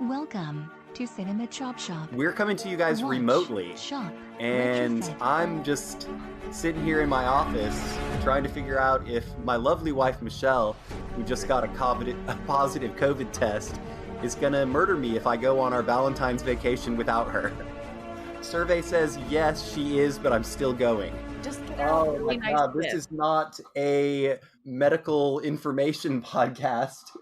Welcome to Cinema Chop Shop. We're coming to you guys Watch, remotely, shop, and retrofit. I'm just sitting here in my office trying to figure out if my lovely wife Michelle, who just got a positive COVID test, is gonna murder me if I go on our Valentine's vacation without her. Survey says yes, she is, but I'm still going. Just get out Oh really my nice God, this tip. is not a medical information podcast.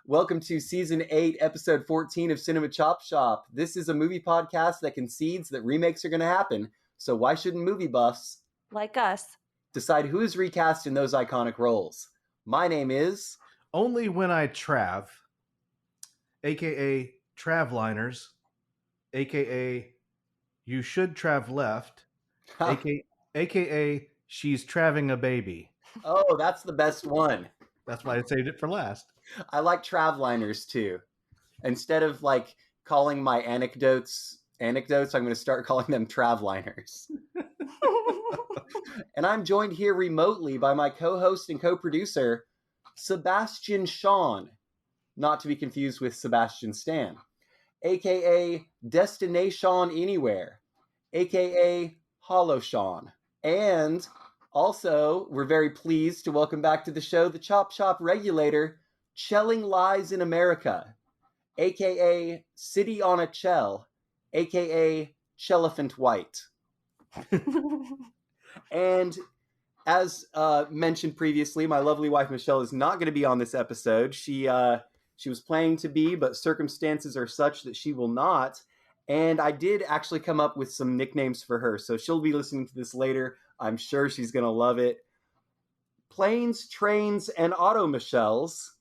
Welcome to Season 8, Episode 14 of Cinema Chop Shop. This is a movie podcast that concedes that remakes are going to happen, so why shouldn't movie buffs Like us. decide who is recast in those iconic roles? My name is... Only When I Trav, a.k.a. Travliners, a.k.a. You Should Trav Left, a.k.a. She's Traving a Baby. Oh, that's the best one. That's why I saved it for last. I like Travliners too. Instead of like calling my anecdotes, I'm going to start calling them Travliners. And I'm joined here remotely by my co-host and co-producer, Sebastian Shawn, not to be confused with Sebastian Stan, aka DestinaShawn Anywhere, aka Hollow Shawn. And also, we're very pleased to welcome back to the show the Chop Shop Regulator, Chelling Lies in America, aka City on a Chell, aka Chelephant White. And as mentioned previously, my lovely wife Michelle is not going to be on this episode. She was planning to be, but circumstances are such that she will not. And I did actually come up with some nicknames for her, so she'll be listening to this later. I'm sure she's going to love it. Planes, Trains, and Auto Michelles,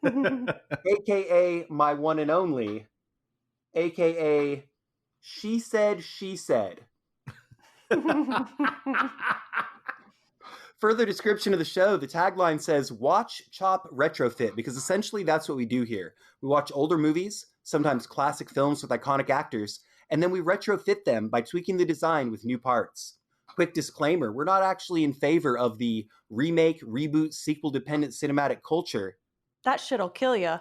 a.k.a. my one and only, a.k.a. She Said, She Said. Further description of the show, the tagline says, watch, chop, retrofit, because essentially that's what we do here. We watch older movies, sometimes classic films with iconic actors, and then we retrofit them by tweaking the design with new parts. Quick disclaimer, we're not actually in favor of the remake, reboot, sequel-dependent cinematic culture. That shit'll kill ya.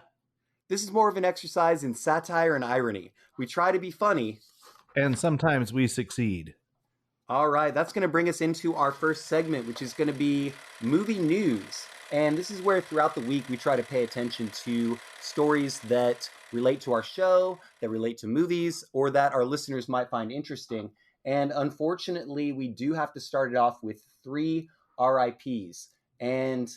This is more of an exercise in satire and irony. We try to be funny. And sometimes we succeed. All right, that's going to bring us into our first segment, which is going to be movie news. And this is where throughout the week we try to pay attention to stories that relate to our show, that relate to movies, or that our listeners might find interesting. And unfortunately, we do have to start it off with 3 RIPs. And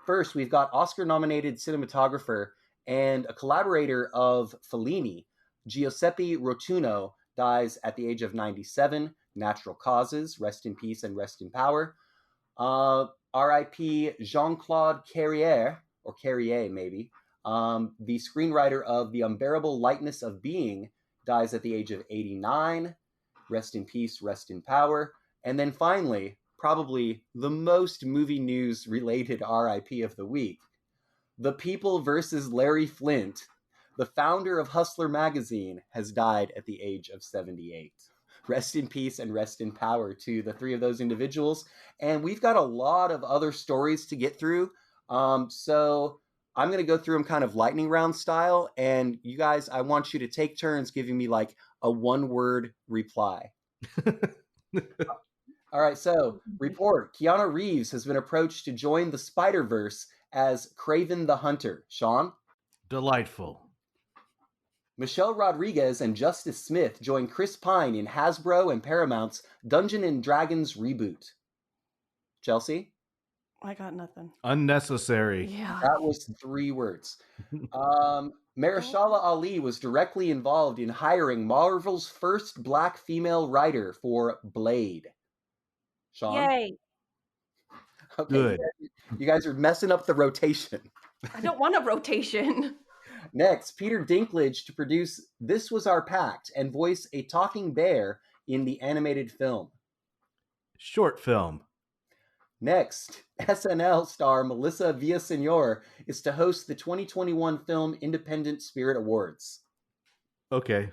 first, we've got Oscar-nominated cinematographer and a collaborator of Fellini, Giuseppe Rotuno, dies at the age of 97. Natural causes, rest in peace and rest in power. R.I.P. Jean-Claude Carrière, or Carrier maybe, the screenwriter of The Unbearable Lightness of Being, dies at the age of 89. Rest in peace, rest in power. And then finally, probably the most movie news related R.I.P. of the week, The People versus Larry Flint, the founder of Hustler magazine, has died at the age of 78. Rest in peace and rest in power to the 3 of those individuals. And we've got a lot of other stories to get through. So I'm going to go through them kind of lightning round style. And you guys, I want you to take turns giving me like a 1-word reply. All right, so report. Keanu Reeves has been approached to join the Spider-Verse as Kraven the Hunter. Sean? Delightful. Michelle Rodriguez and Justice Smith join Chris Pine in Hasbro and Paramount's Dungeons & Dragons reboot. Chelsea? I got nothing. Unnecessary. Yeah. That was 3 words. Mahershala Ali was directly involved in hiring Marvel's first black female writer for Blade. Sean? Yay. Okay, Good. You guys are messing up the rotation. I don't want a rotation. Next, Peter Dinklage to produce This Was Our Pact and voice a talking bear in the animated film. Short film. Next, SNL star Melissa Villaseñor is to host the 2021 Film Independent Spirit Awards. Okay.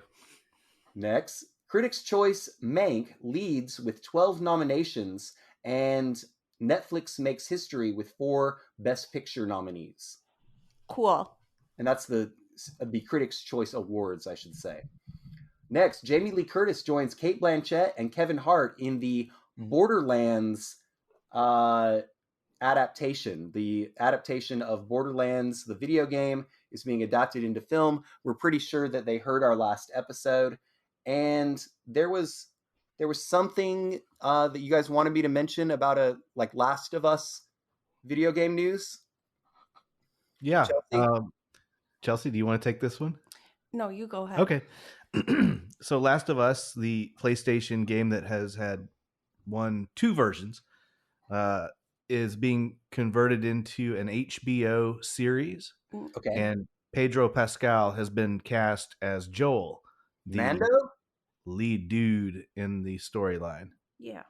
Next, Critics' Choice Mank leads with 12 nominations, and Netflix makes history with 4 Best Picture nominees. Cool. And that's the the Critics' Choice Awards, I should say. Next, Jamie Lee Curtis joins Cate Blanchett and Kevin Hart in the Borderlands adaptation. The adaptation of Borderlands, the video game, is being adapted into film. We're pretty sure that they heard our last episode, and there was something that you guys wanted me to mention about a Last of Us video game news. Yeah. Chelsea? Chelsea, do you want to take this one? No, you go ahead. Okay. So Last of Us, the PlayStation game that has had two versions, is being converted into an HBO series. Okay. And Pedro Pascal has been cast as Joel, the Mando? lead dude in the storyline. Yeah.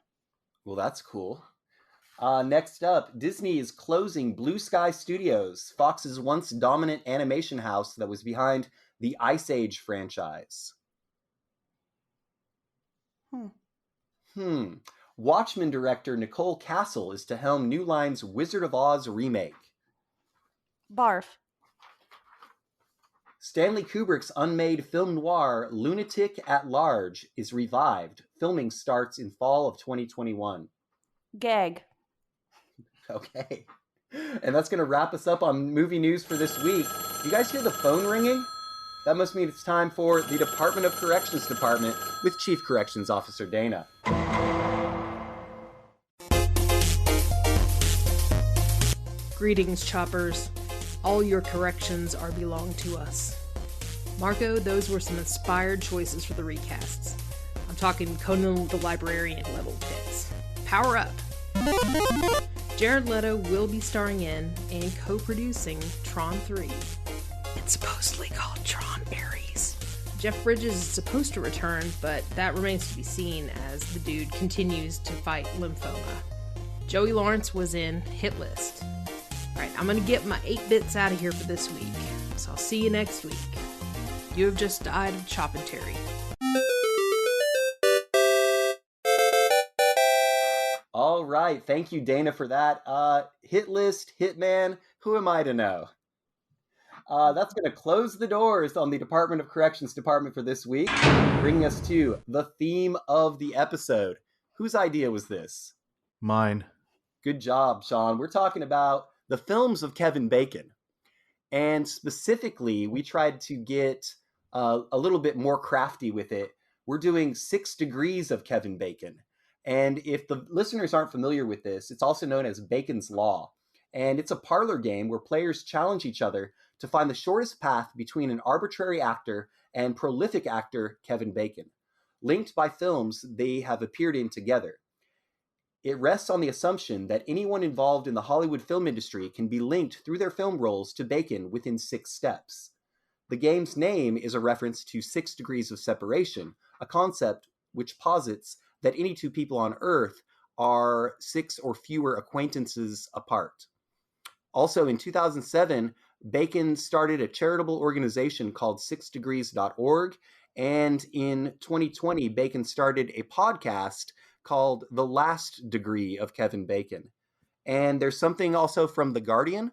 Well, that's cool. Next up, Disney is closing Blue Sky Studios, Fox's once dominant animation house that was behind the Ice Age franchise. Watchmen director Nicole Castle is to helm New Line's Wizard of Oz remake. Barf. Stanley Kubrick's unmade film noir Lunatic at Large is revived. Filming starts in fall of 2021. Gag. Okay. And that's going to wrap us up on movie news for this week. You guys hear the phone ringing? That must mean it's time for the Department of Corrections Department with Chief Corrections Officer Dana. Greetings, choppers. All your corrections are belong to us. Marco, those were some inspired choices for the recasts. I'm talking Conan the Librarian level picks. Power up! Jared Leto will be starring in and co-producing Tron 3. It's supposedly called Tron Ares. Jeff Bridges is supposed to return, but that remains to be seen as the dude continues to fight lymphoma. Joey Lawrence was in Hit List. Alright, I'm gonna get my 8 bits out of here for this week, so I'll see you next week. You have just died of choppentary. All right. Thank you, Dana, for that. Hit List, Hitman, who am I to know? That's going to close the doors on the Department of Corrections Department for this week, bringing us to the theme of the episode. Whose idea was this? Mine. Good job, Sean. We're talking about the films of Kevin Bacon. And specifically, we tried to get a little bit more crafty with it. We're doing 6 degrees of Kevin Bacon. And if the listeners aren't familiar with this, it's also known as Bacon's Law. And it's a parlor game where players challenge each other to find the shortest path between an arbitrary actor and prolific actor Kevin Bacon. Linked by films they have appeared in together. It rests on the assumption that anyone involved in the Hollywood film industry can be linked through their film roles to Bacon within 6 steps. The game's name is a reference to 6 degrees of separation, a concept which posits that any 2 people on Earth are 6 or fewer acquaintances apart. Also, in 2007, Bacon started a charitable organization called 6degrees.org, and in 2020, Bacon started a podcast called The Last Degree of Kevin Bacon. And there's something also from The Guardian.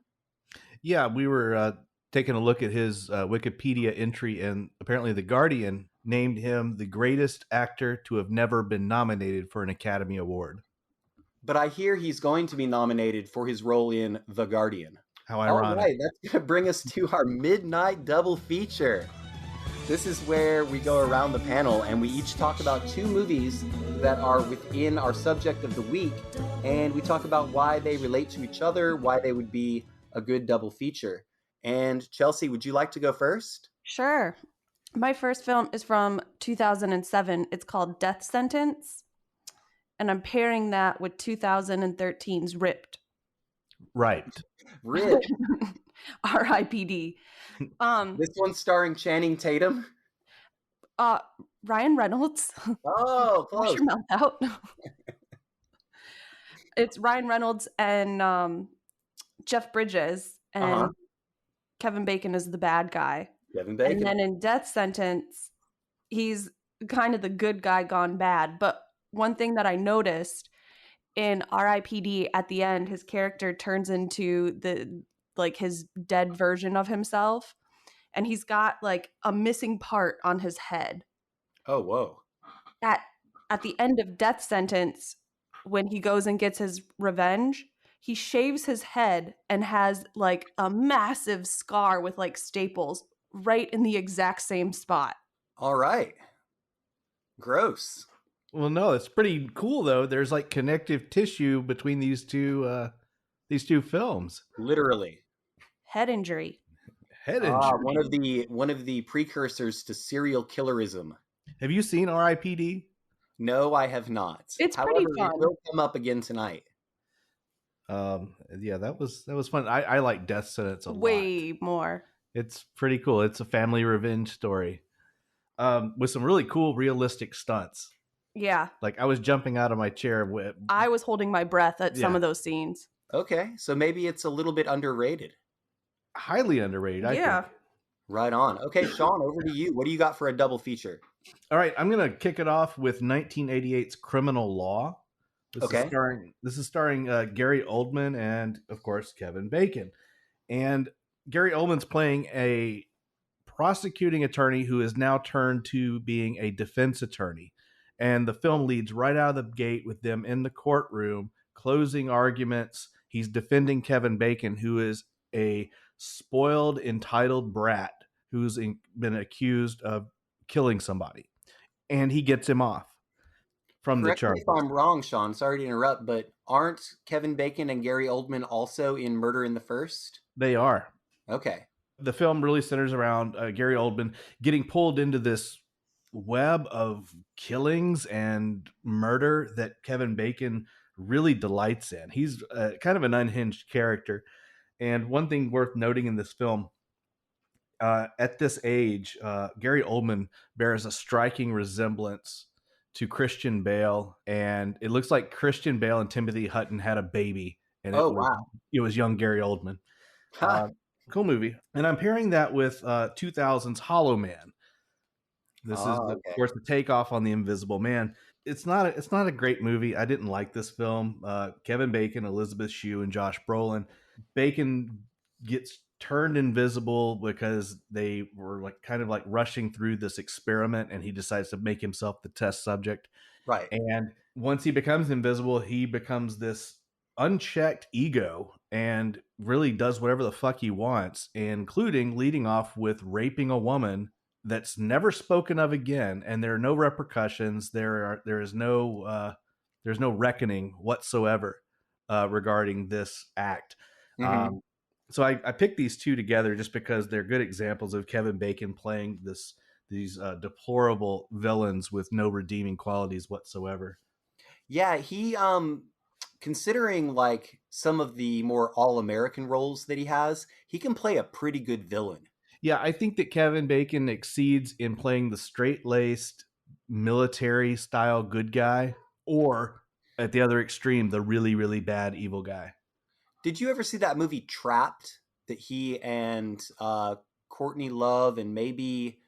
Yeah, we were taking a look at his Wikipedia entry, and apparently The Guardian named him the greatest actor to have never been nominated for an Academy Award. But I hear he's going to be nominated for his role in The Guardian. How ironic. All right, that's going to bring us to our midnight double feature. This is where we go around the panel and we each talk about 2 movies that are within our subject of the week, and we talk about why they relate to each other, why they would be a good double feature. And Chelsea, would you like to go first? Sure. My first film is from 2007. It's called Death Sentence. And I'm pairing that with 2013's Ripped. Right. Rip. R.I.P.D. This one's starring Channing Tatum. Ryan Reynolds. Oh, Wash close. your mouth out. It's Ryan Reynolds and Jeff Bridges, and Kevin Bacon is the bad guy. Kevin Bacon. And then in Death Sentence, he's kind of the good guy gone bad. But one thing that I noticed in R.I.P.D. at the end, his character turns into his dead version of himself. and he's got like a missing part on his head. Oh, whoa. At the end of Death Sentence, when he goes and gets his revenge, he shaves his head and has like a massive scar with like staples right in the exact same spot. All right. Gross. Well, no, it's pretty cool though. There's like connective tissue between these two films. Literally. Head injury. Head injury. One of the precursors to serial killerism. Have you seen R.I.P.D.? No, I have not. It's However, pretty fun. It will come up again tonight. Yeah, that was fun. I like Death Sentence a lot. Way more. It's pretty cool. It's a family revenge story, with some really cool, realistic stunts. Yeah. Like I was jumping out of my chair. I was holding my breath at some of those scenes. Okay, so maybe it's a little bit underrated. Highly underrated, I think. Right on. Okay, Sean, over to you. What do you got for a double feature? All right, I'm going to kick it off with 1988's Criminal Law. This is starring Gary Oldman and, of course, Kevin Bacon. And Gary Oldman's playing a prosecuting attorney who is now turned to being a defense attorney. And the film leads right out of the gate with them in the courtroom, closing arguments. He's defending Kevin Bacon, who is a spoiled, entitled brat who's been accused of killing somebody. And he gets him off from the charge. Correct me if I'm wrong, Sean. Sorry to interrupt, but aren't Kevin Bacon and Gary Oldman also in Murder in the First? They are. Okay. The film really centers around Gary Oldman getting pulled into this web of killings and murder that Kevin Bacon really delights in. He's kind of an unhinged character. And one thing worth noting in this film, at this age, Gary Oldman bears a striking resemblance to Christian Bale, and it looks like Christian Bale and Timothy Hutton had a baby, and it was young Gary Oldman. Cool movie. And I'm pairing that with 2000's Hollow Man. This is, of course, the takeoff on The Invisible Man. It's not a great movie. I didn't like this film. Kevin Bacon, Elizabeth Shue, and Josh Brolin. Bacon gets turned invisible because they were kind of rushing through this experiment, and he decides to make himself the test subject. Right. And once he becomes invisible, he becomes this unchecked ego and really does whatever the fuck he wants, including leading off with raping a woman that's never spoken of again, and there are no repercussions. There's no reckoning whatsoever regarding this act. Mm-hmm. So I picked these two together just because they're good examples of Kevin Bacon playing these deplorable villains with no redeeming qualities whatsoever. Yeah, he considering some of the more all-American roles that he has, he can play a pretty good villain. Yeah, I think that Kevin Bacon exceeds in playing the straight-laced military-style good guy, or at the other extreme, the really, really bad evil guy. Did you ever see that movie Trapped that he and Courtney Love and maybe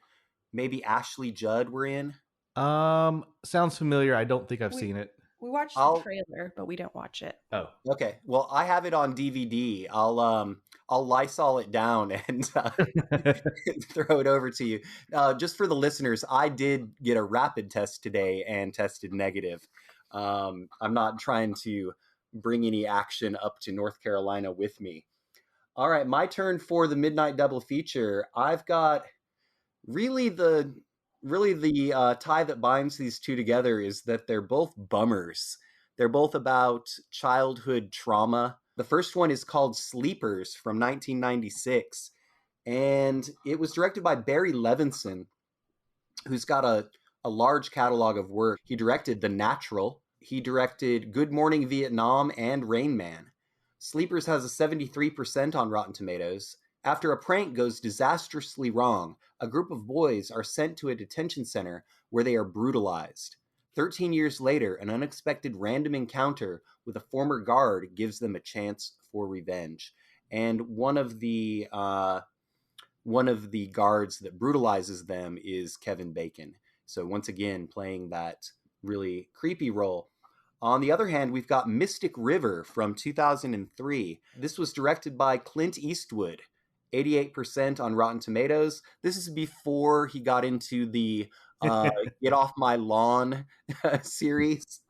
Ashley Judd were in? Sounds familiar. I don't think I've seen it. We watched the trailer, but we didn't watch it. Oh, okay. Well, I have it on DVD. I'll Lysol it down and throw it over to you. Just for the listeners, I did get a rapid test today and tested negative. I'm not trying to bring any action up to North Carolina with me. All right, my turn for the Midnight Double Feature. I've got really the tie that binds these two together is that they're both bummers. They're both about childhood trauma. The first one is called Sleepers from 1996, and it was directed by Barry Levinson, who's got a large catalog of work. He directed The Natural. He directed Good Morning Vietnam and Rain Man. Sleepers has a 73% on Rotten Tomatoes. After a prank goes disastrously wrong, a group of boys are sent to a detention center where they are brutalized. 13 years later, an unexpected random encounter with a former guard gives them a chance for revenge. And one of the guards that brutalizes them is Kevin Bacon. So once again, playing that really creepy role. On the other hand, we've got Mystic River from 2003. This was directed by Clint Eastwood, 88% on Rotten Tomatoes. This is before he got into the Get Off My Lawn series.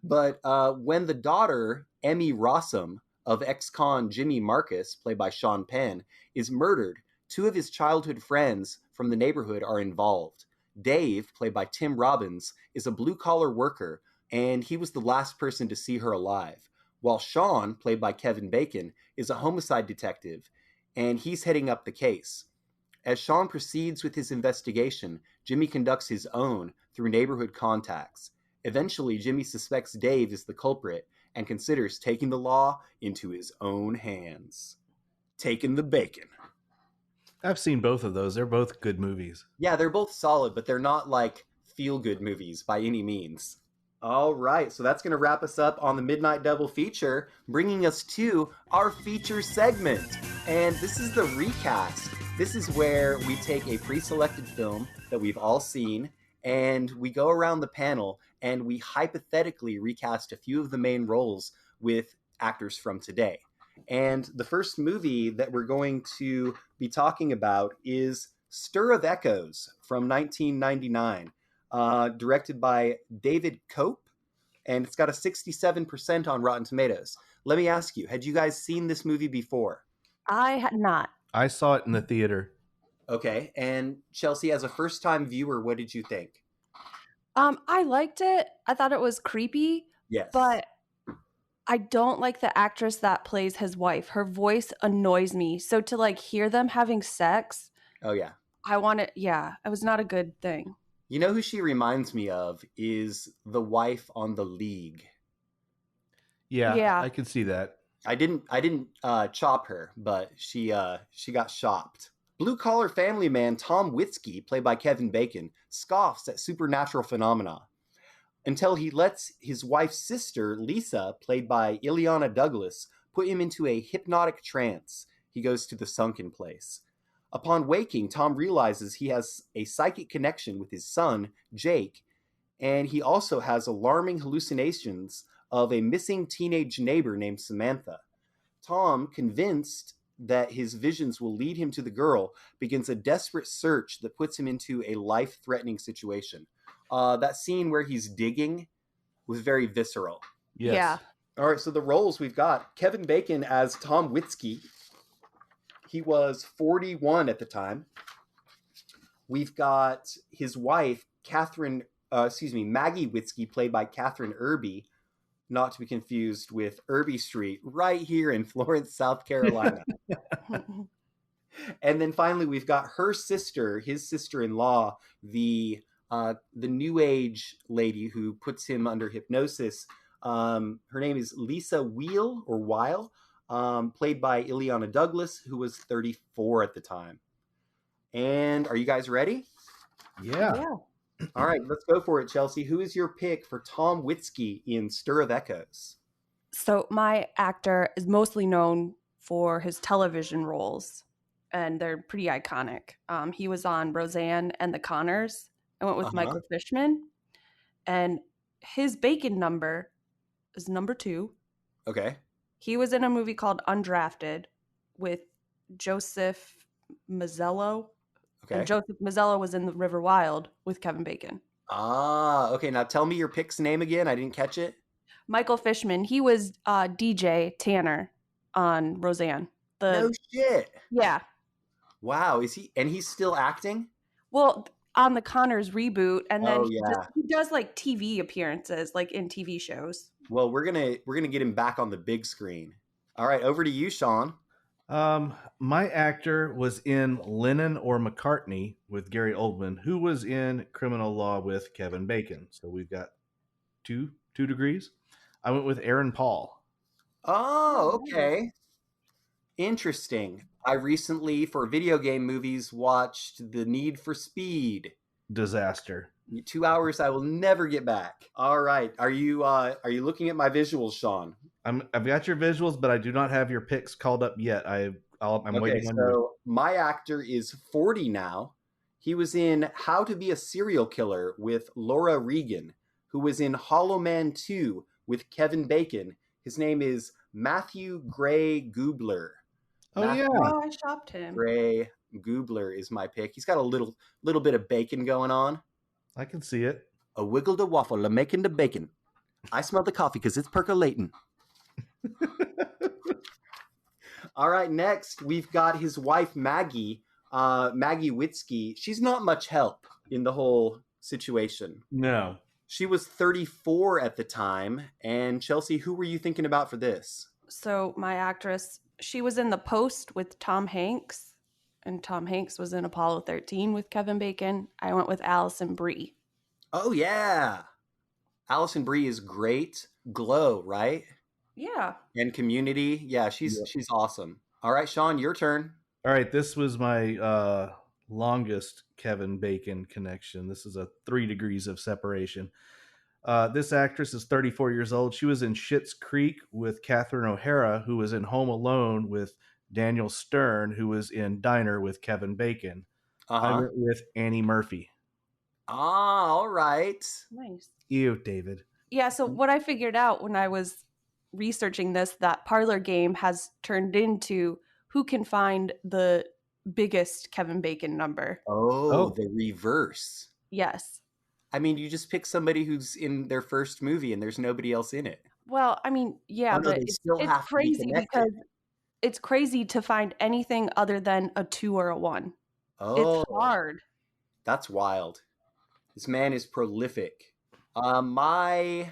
But when the daughter, Emmy Rossum, of ex-con Jimmy Marcus, played by Sean Penn, is murdered, two of his childhood friends from the neighborhood are involved. Dave, played by Tim Robbins, is a blue-collar worker, and he was the last person to see her alive. While Sean, played by Kevin Bacon, is a homicide detective, and he's heading up the case. As Sean proceeds with his investigation, Jimmy conducts his own through neighborhood contacts. Eventually, Jimmy suspects Dave is the culprit and considers taking the law into his own hands. Taking the Bacon. I've seen both of those. They're both good movies. Yeah, they're both solid, but they're not like feel-good movies by any means. All right, so that's going to wrap us up on the Midnight Double feature, bringing us to our feature segment. And this is the recast. This is where we take a pre-selected film that we've all seen, and we go around the panel and we hypothetically recast a few of the main roles with actors from today. And the first movie that we're going to be talking about is Stir of Echoes from 1999, directed by David Cope, and it's got a 67% on Rotten Tomatoes. Let me ask you, had you guys seen this movie before? I had not. I saw it in the theater. Okay, and Chelsea, as a first-time viewer, what did you think? I liked it. I thought it was creepy. Yes. But I don't like the actress that plays his wife. Her voice annoys me. So to like hear them having sex, Oh, yeah. it was not a good thing. You know who she reminds me of is the wife on The League. Yeah. I can see that. I didn't chop her, but she got shopped. Blue-collar family man Tom Witzke, played by Kevin Bacon, scoffs at supernatural phenomena until he lets his wife's sister, Lisa, played by Ileana Douglas, put him into a hypnotic trance. He goes to the sunken place. Upon waking, Tom realizes he has a psychic connection with his son, Jake, and he also has alarming hallucinations of a missing teenage neighbor named Samantha. Tom, convinced that his visions will lead him to the girl, begins a desperate search that puts him into a life-threatening situation. That scene where he's digging was very visceral. Yes. Yeah. All right, so the roles we've got Kevin Bacon as Tom Witzke. He was 41 at the time. We've got his wife, Maggie Witzke, played by Catherine Irby, not to be confused with Irby Street, right here in Florence, South Carolina. And then finally, we've got her sister, his sister-in-law, the New Age lady who puts him under hypnosis. Her name is Lisa Weil, played by Ileana Douglas, who was 34 at the time. And are you guys ready? Yeah. All right, let's go for it, Chelsea. Who is your pick for Tom Witzke in Stir of Echoes? So my actor is mostly known for his television roles, and they're pretty iconic. He was on Roseanne and the Conners. I went with Michael Fishman, and his Bacon number is number 2. Okay. He was in a movie called Undrafted with Joseph Mazzello. Okay. And Joseph Mazzello was in The River Wild with Kevin Bacon. Ah, okay. Now tell me your pick's name again. I didn't catch it. Michael Fishman. He was DJ Tanner on Roseanne. No shit. Yeah. Wow. Is he? And he's still acting? Well, on the Conners reboot, and then he does like TV appearances, like in TV shows. Well, we're gonna get him back on the big screen. All right, over to you, Sean. My actor was in Lennon or McCartney with Gary Oldman, who was in Criminal Law with Kevin Bacon. So we've got two degrees. I went with Aaron Paul. Oh, okay. Interesting. I recently, for video game movies, watched The Need for Speed. Disaster. 2 hours I will never get back. All right. Are you looking at my visuals, Sean? I've got your visuals, but I do not have your picks called up yet. I'm waiting on you. So my actor is 40 now. He was in How to Be a Serial Killer with Laura Regan, who was in Hollow Man 2 with Kevin Bacon. His name is Matthew Gray Gubler. Oh, Matthew yeah. Oh, I shopped him. Gray Goobler is my pick. He's got a little bit of bacon going on. I can see it. A wiggle the waffle, a making the bacon. I smell the coffee because it's percolating. All right, next we've got his wife Maggie, Maggie Witzke. She's not much help in the whole situation. No. She was 34 at the time. And Chelsea, who were you thinking about for this? So my actress, she was in The Post with Tom Hanks, and Tom Hanks was in Apollo 13 with Kevin Bacon. I went with Alison Brie. Oh yeah, Alison Brie is great. Glow, right? Yeah. And Community. Yeah, she's awesome. All right, Sean, your turn. All right, this was my longest Kevin Bacon connection. This is a 3 degrees of separation. This actress is 34 years old. She was in Schitt's Creek with Catherine O'Hara, who was in Home Alone with Daniel Stern, who was in Diner with Kevin Bacon. I went with Annie Murphy. Ah, all right. Nice. Ew, David. Yeah, so what I figured out when I was researching this, that Parlor Game has turned into who can find the biggest Kevin Bacon number. Oh, the reverse. Yes. I mean, you just pick somebody who's in their first movie and there's nobody else in it. Well, I mean, yeah, Oh, no, but they still it's have to be crazy connected. because it's crazy to find anything other than a 2 or a 1. Oh, It's hard. that's wild. This man is prolific. My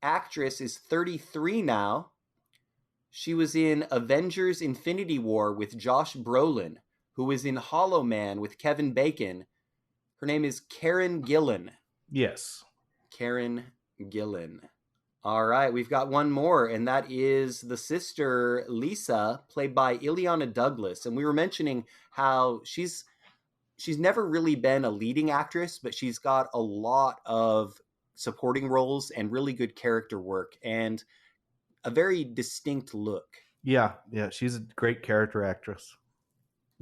actress is 33 now. She was in Avengers Infinity War with Josh Brolin, who was in Hollow Man with Kevin Bacon. Her name is Karen Gillan. Yes. Karen Gillan. All right, we've got one more, and that is the sister, Lisa, played by Ileana Douglas. And we were mentioning how she's never really been a leading actress, but she's got a lot of supporting roles and really good character work and a very distinct look. Yeah, she's a great character actress.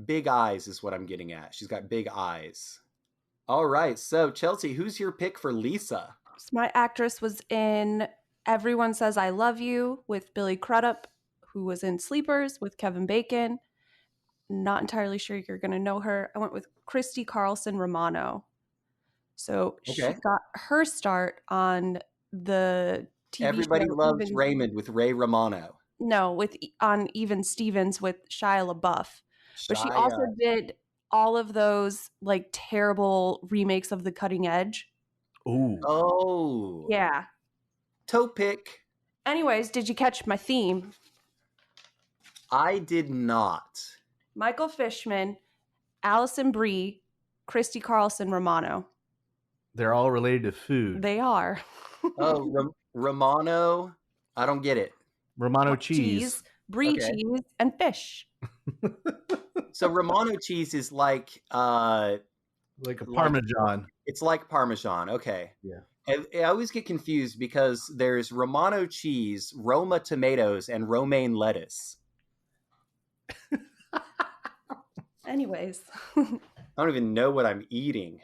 Big eyes is what I'm getting at. She's got big eyes. All right, so Chelsea, who's your pick for Lisa? So my actress was in Everyone Says I Love You with Billy Crudup, who was in Sleepers with Kevin Bacon. Not entirely sure you're going to know her. I went with Christy Carlson Romano. So she got her start on the TV Everybody show Loves Raymond with Ray Romano. No, on Even Stevens with Shia LaBeouf. But she also did all of those like terrible remakes of The Cutting Edge. Ooh. Oh. Yeah. Toe pick. Anyways, did you catch my theme? I did not. Michael Fishman, Alison Brie, Christy Carlson Romano. They're all related to food. They are. Oh, Romano. I don't get it. Romano cheese. Brie cheese, and fish. So Romano cheese is like a Parmesan. It's like Parmesan. Okay. Yeah. I always get confused because there's Romano cheese, Roma tomatoes, and romaine lettuce. Anyways. I don't even know what I'm eating.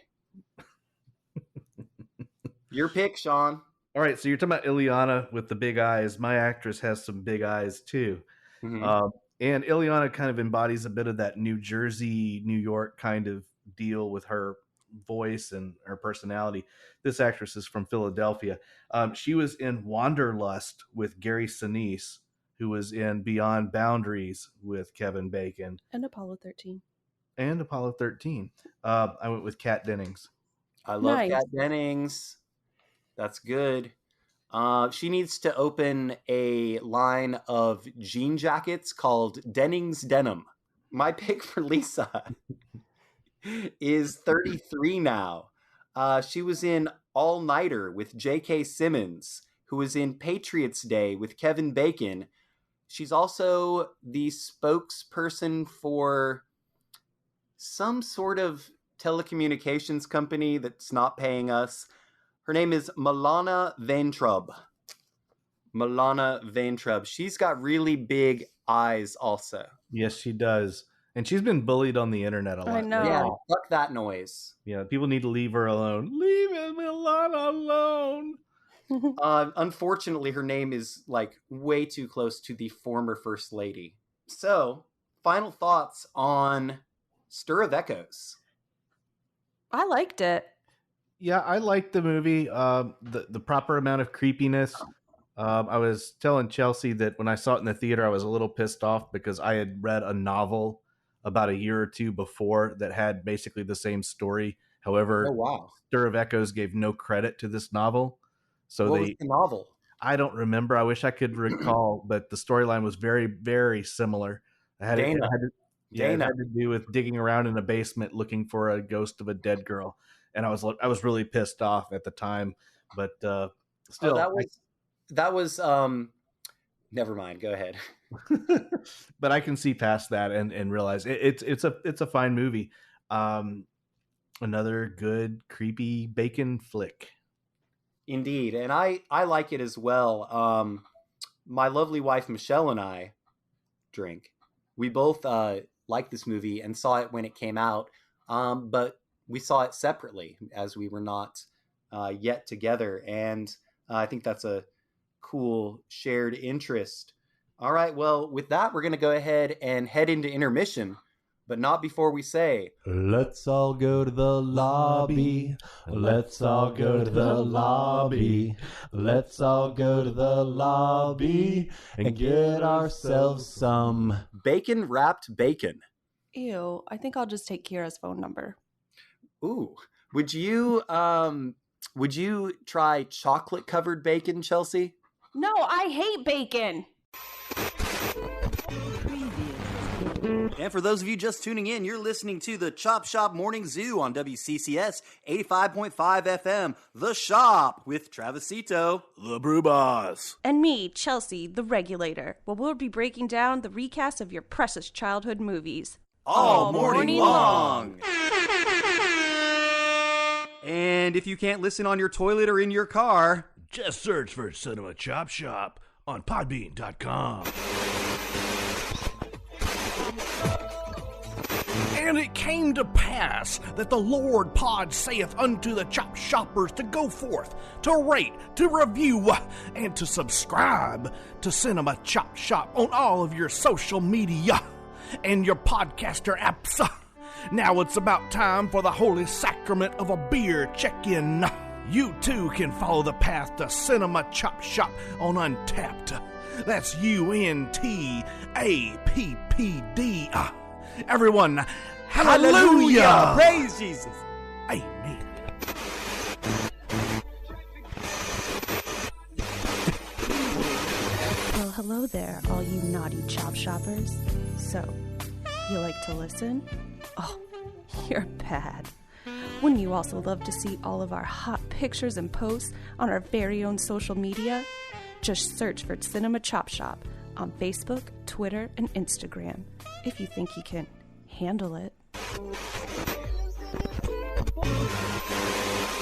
Your pick, Sean. All right, so you're talking about Ileana with the big eyes. My actress has some big eyes too. Mm-hmm. And Ileana kind of embodies a bit of that New Jersey, New York kind of deal with her voice and her personality. This actress is from Philadelphia. She was in Wanderlust with Gary Sinise, who was in Beyond Boundaries with Kevin Bacon. And Apollo 13. I went with Kat Dennings. I love Kat Dennings. That's good. She needs to open a line of jean jackets called Dennings Denim. My pick for Lisa is 33 now. She was in All Nighter with J.K. Simmons, who was in Patriots Day with Kevin Bacon. She's also the spokesperson for some sort of telecommunications company that's not paying us. Her name is Milana Vaintrub. Milana Vaintrub. She's got really big eyes also. Yes, she does. And she's been bullied on the internet a lot. I know. Yeah, fuck that noise. Yeah, people need to leave her alone. Leave Milana alone. Unfortunately, her name is like way too close to the former First Lady. So, final thoughts on Stir of Echoes? I liked it. Yeah, I liked the movie. The proper amount of creepiness. I was telling Chelsea that when I saw it in the theater, I was a little pissed off because I had read a novel about a year or two before that had basically the same story. However, Oh, wow. Stir of Echoes gave no credit to this novel. So What was the novel? I don't remember. I wish I could recall, but the storyline was very, very similar. It had to do with digging around in a basement looking for a ghost of a dead girl, and I was really pissed off at the time. But still, that was never mind. Go ahead. But I can see past that and realize it's a fine movie. Another good creepy bacon flick. Indeed, and I like it as well. My lovely wife Michelle and I drink. We both liked this movie and saw it when it came out, but we saw it separately as we were not yet together, and I think that's a cool shared interest. All right, well, with that, we're going to go ahead and head into intermission, but not before we say, let's all go to the lobby. Let's all go to the lobby. Let's all go to the lobby and get ourselves some bacon wrapped bacon. Ew, I think I'll just take Kira's phone number. Ooh, would you try chocolate covered bacon, Chelsea? No, I hate bacon. And for those of you just tuning in, you're listening to the Chop Shop Morning Zoo on WCCS 85.5 FM, The Shop, with Travisito, The Brew Boss, and me, Chelsea, the Regulator, where we'll be breaking down the recast of your precious childhood movies. All morning long. And if you can't listen on your toilet or in your car, just search for Cinema Chop Shop on Podbean.com. And it came to pass that the Lord Pod saith unto the Chop Shoppers to go forth, to rate, to review, and to subscribe to Cinema Chop Shop on all of your social media and your podcaster apps. Now it's about time for the holy sacrament of a beer check-in. You too can follow the path to Cinema Chop Shop on Untappd. That's UNTAPPD. Everyone, hallelujah! Praise Jesus! Amen. Well, hello there, all you naughty chop shoppers. So, you like to listen? Oh, you're bad. Wouldn't you also love to see all of our hot pictures and posts on our very own social media? Just search for Cinema Chop Shop on Facebook, Twitter, and Instagram, if you think you can handle it.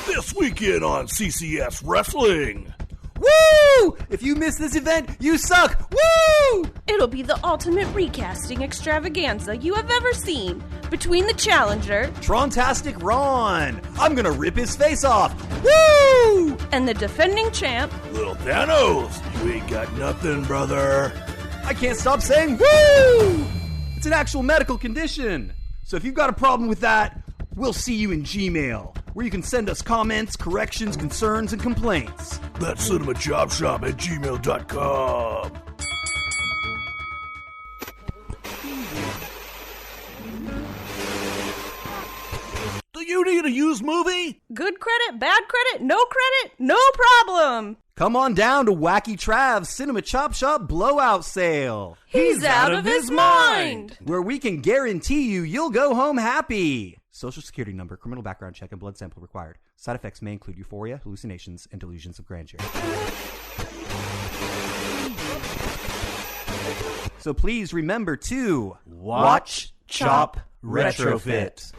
This weekend on CCS Wrestling. Woo! If you miss this event, you suck! Woo! It'll be the ultimate recasting extravaganza you have ever seen between the challenger, Trontastic Ron! I'm gonna rip his face off! Woo! and the defending champ, Little Thanos, you ain't got nothing, brother. I can't stop saying woo! It's an actual medical condition. So if you've got a problem with that, we'll see you in Gmail, where you can send us comments, corrections, concerns, and complaints. That's cinemachopshop@gmail.com. Do you need a used movie? good credit, bad credit, no problem. Come on down to Wacky Trav's Cinema Chop Shop Blowout Sale, He's out of his mind. where we can guarantee you'll go home happy. Social security number, criminal background check, and blood sample required. Side effects may include euphoria, hallucinations, and delusions of grandeur. So please remember to watch, chop, retrofit.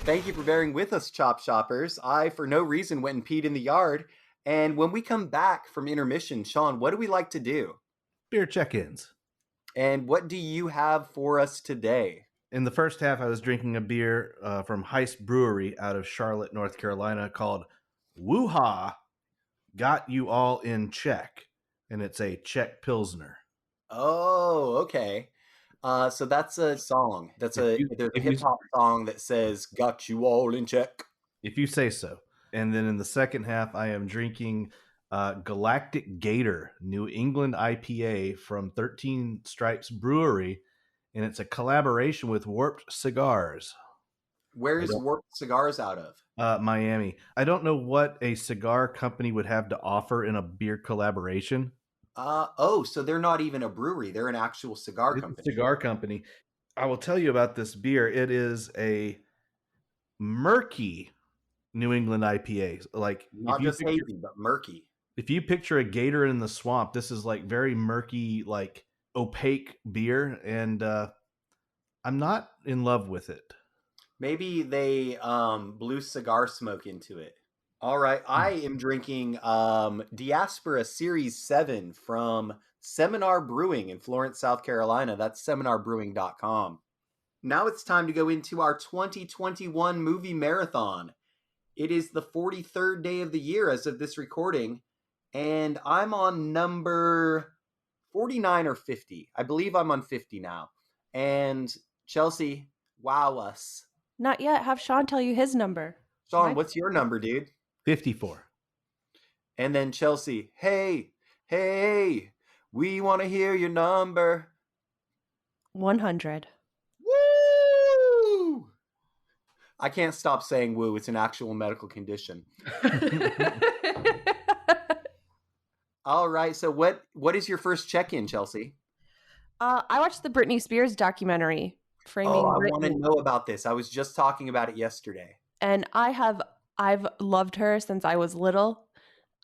Thank you for bearing with us, Chop Shoppers. I, for no reason, went and peed in the yard. And when we come back from intermission, Sean, what do we like to do? Beer check-ins. And what do you have for us today? In the first half, I was drinking a beer from Heist Brewery out of Charlotte, North Carolina called Woo-Ha. Got You All in Check, and it's a Czech Pilsner. Oh, okay. So that's a song. There's a hip hop song that says "Got you all in check." If you say so. And then in the second half, I am drinking Galactic Gator New England IPA from 13 Stripes Brewery, and it's a collaboration with Warped Cigars. Where is Warped Cigars out of? Miami. I don't know what a cigar company would have to offer in a beer collaboration. So they're not even a brewery. They're an actual cigar company. Cigar company. I will tell you about this beer. It is a murky New England IPA. Like, not just hazy, but murky. If you picture a gator in the swamp, this is like very murky, like opaque beer, and I'm not in love with it. Maybe they blew cigar smoke into it. All right, I am drinking Diaspora Series 7 from Seminar Brewing in Florence, South Carolina. That's seminarbrewing.com. Now it's time to go into our 2021 movie marathon. It is the 43rd day of the year as of this recording, and I'm on number 49 or 50. I believe I'm on 50 now. And Chelsea, wow us. Not yet. Have Sean tell you his number. Sean, what's your number, dude? 54. And then Chelsea, hey, we want to hear your number. 100. Woo! I can't stop saying woo. It's an actual medical condition. All right. So what is your first check-in, Chelsea? I watched the Britney Spears documentary, Framing I Britney. want to know about this. I was just talking about it yesterday. And I've loved her since I was little.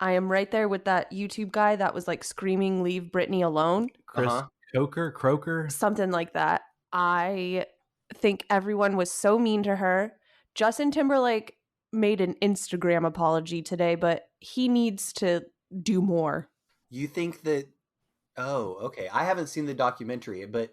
I am right there with that YouTube guy that was like screaming, "Leave Britney alone." Chris Croker? Something like that. I think everyone was so mean to her. Justin Timberlake made an Instagram apology today, but he needs to do more. You think that... Oh, okay. I haven't seen the documentary, but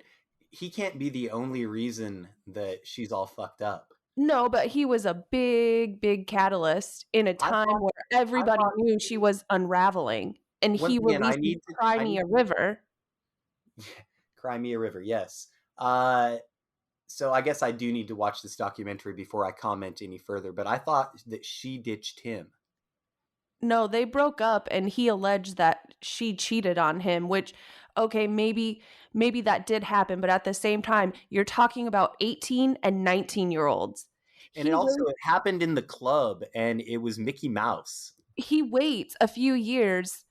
he can't be the only reason that she's all fucked up. No, but he was a big catalyst in a time where everybody knew she was unraveling. And he released Cry Me a River. Cry Me a River, yes. So I guess I do need to watch this documentary before I comment any further, but I thought that she ditched him. No, they broke up and he alleged that she cheated on him, which, okay, maybe that did happen, but at the same time, you're talking about 18 and 19-year-olds. And it happened in the club, and it was Mickey Mouse. He waits a few years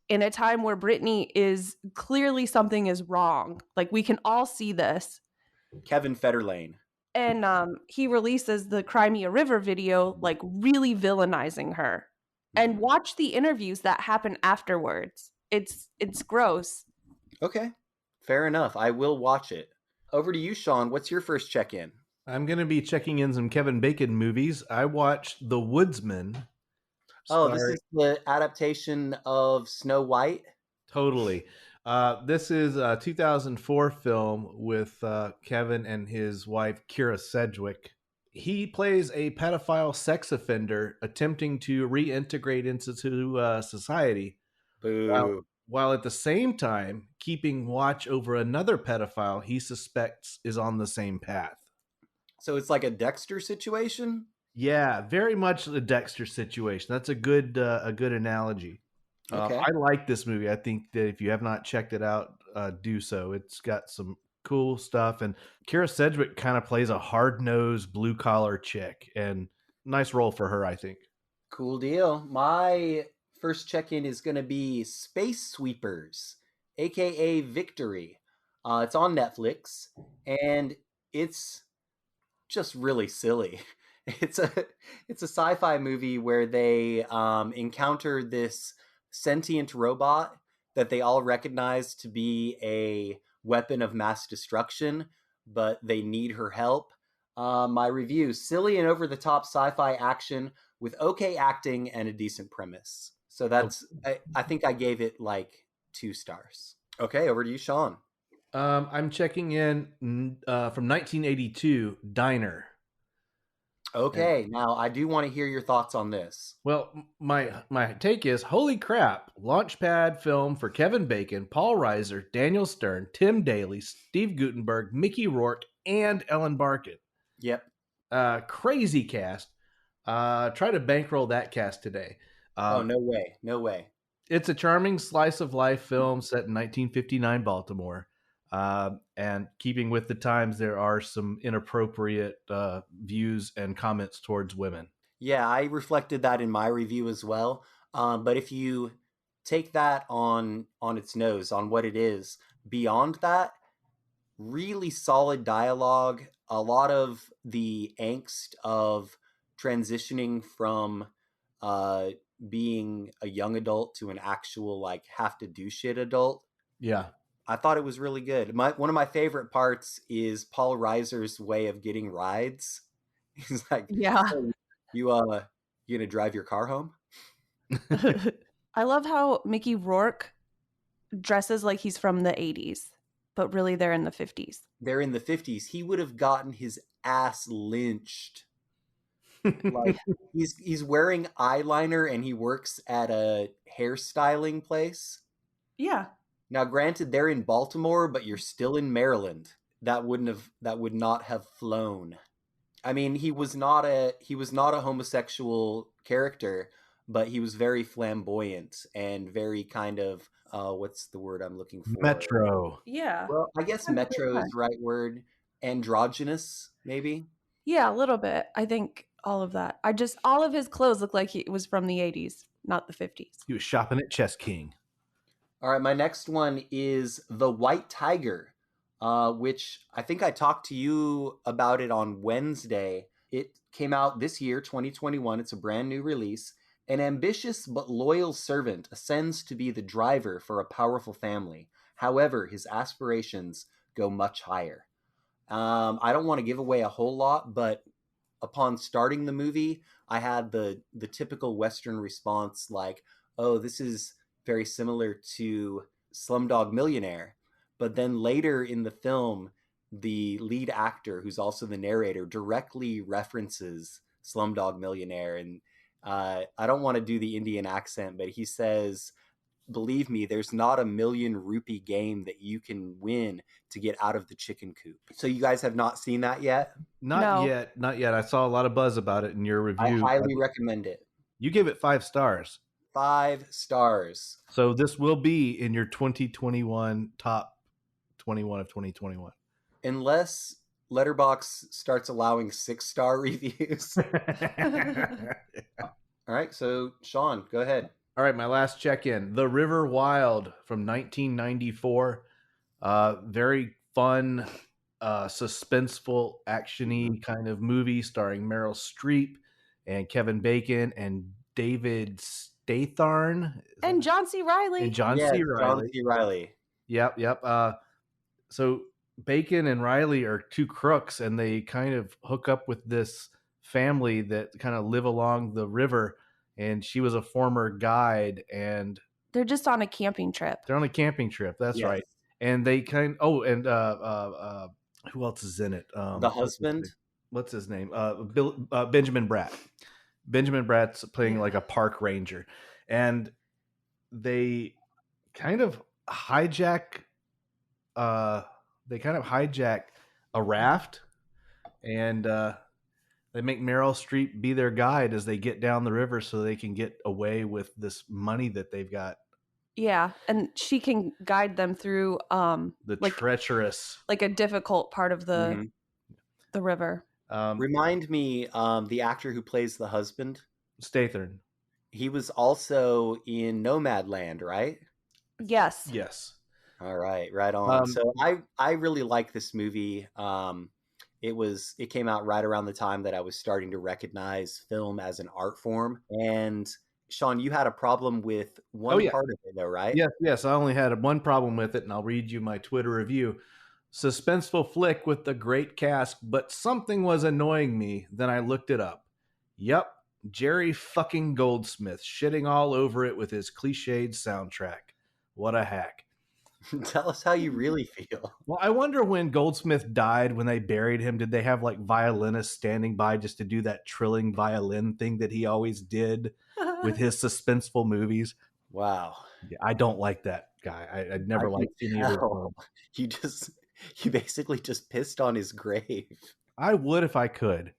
in a time where Britney is clearly something is wrong. Like, we can all see this. Kevin Federline. And he releases the Cry Me a River video, like really villainizing her. And watch the interviews that happen afterwards. It's gross. Okay, fair enough. I will watch it. Over to you, Sean. What's your first check-in? I'm going to be checking in some Kevin Bacon movies. I watched The Woodsman. Oh, this is the adaptation of Snow White? Totally. This is a 2004 film with Kevin and his wife, Kira Sedgwick. He plays a pedophile sex offender attempting to reintegrate into society. Boo. While at the same time keeping watch over another pedophile he suspects is on the same path. So it's like a Dexter situation? Yeah, very much a Dexter situation. That's a good analogy. Okay. I like this movie. I think that if you have not checked it out, do so. It's got some cool stuff, and Kira Sedgwick kind of plays a hard-nosed blue-collar chick, and nice role for her, I think. Cool deal. My first check-in is going to be Space Sweepers, aka Victory. It's on Netflix, and it's just really silly. It's a sci-fi movie where they encounter this sentient robot that they all recognize to be a weapon of mass destruction, but they need her help. My review: silly and over-the-top sci-fi action with okay acting and a decent premise. So that's I think I gave it like 2 stars. Okay, over to you, Sean. I'm checking in from 1982, Diner. Okay, now I do want to hear your thoughts on this. Well, my take is, holy crap, Launchpad film for Kevin Bacon, Paul Reiser, Daniel Stern, Tim Daly, Steve Guttenberg, Mickey Rourke, and Ellen Barkin. Yep. Crazy cast. Try to bankroll that cast today. Oh, no way. No way. It's a charming slice of life film set in 1959 Baltimore. And keeping with the times, there are some inappropriate views and comments towards women. Yeah, I reflected that in my review as well. But if you take that on its nose, on what it is, beyond that, really solid dialogue, a lot of the angst of transitioning from being a young adult to an actual, like, have to do shit adult. Yeah. I thought it was really good. One of my favorite parts is Paul Reiser's way of getting rides. He's like, Yeah. "Hey, you gonna drive your car home?" I love how Mickey Rourke dresses like he's from the 80s, but really they're in the 50s. They're in the 50s. He would have gotten his ass lynched. Like, he's wearing eyeliner and he works at a hairstyling place. Yeah. Now, granted, they're in Baltimore, but you're still in Maryland. That would not have flown. I mean, he was not a homosexual character, but he was very flamboyant and very kind of what's the word I'm looking for? Metro. Yeah. Well, I guess metro is the right word. Androgynous, maybe. Yeah, a little bit. I think all of that. All of his clothes look like he was from the 80s, not the 50s. He was shopping at Chess King. All right, my next one is The White Tiger, which I think I talked to you about it on Wednesday. It came out this year, 2021. It's a brand new release. An ambitious but loyal servant ascends to be the driver for a powerful family. However, his aspirations go much higher. I don't want to give away a whole lot, but upon starting the movie, I had the typical Western response like, oh, this is very similar to Slumdog Millionaire. But then later in the film, the lead actor, who's also the narrator, directly references Slumdog Millionaire. And I don't want to do the Indian accent, but he says, believe me, there's not a million rupee game that you can win to get out of the chicken coop. So you guys have not seen that yet? Not yet. I saw a lot of buzz about it in your review. I highly recommend it. You give it 5 stars. 5 stars. So this will be in your 2021 top 21 of 2021. Unless Letterboxd starts allowing 6-star reviews. All right, so Sean, go ahead. All right, my last check-in. The River Wild from 1994. Very fun, suspenseful, action-y kind of movie starring Meryl Streep and Kevin Bacon and David Strathairn. And John C. Reilly. And John C. Reilly. John C. Reilly. Yep. So Bacon and Riley are two crooks, and they kind of hook up with this family that kind of live along the river. And she was a former guide, and they're just on a camping trip. They're on a camping trip. That's right. And they who else is in it? The husband. What's his name? Benjamin Bratt. Benjamin Bratt's playing like a park ranger, and they kind of hijack. They kind of hijack a raft, and they make Meryl Streep be their guide as they get down the river, so they can get away with this money that they've got. Yeah, and she can guide them through treacherous, like a difficult part of the river. Remind me, the actor who plays the husband, Strathairn. He was also in Nomadland, right? Yes. All right, right on. So I really like this movie. It came out right around the time that I was starting to recognize film as an art form. And Sean, you had a problem with one part of it, though, right? Yes. I only had one problem with it, and I'll read you my Twitter review. Suspenseful flick with a great cast, but something was annoying me. Then I looked it up. Yep, Jerry fucking Goldsmith shitting all over it with his cliched soundtrack. What a hack. Tell us how you really feel. Well, I wonder when Goldsmith died, when they buried him, did they have like violinists standing by just to do that trilling violin thing that he always did with his suspenseful movies? Wow. Yeah, I don't like that guy. I'd never I can liked any of his tell. films. You basically just pissed on his grave. I would if I could.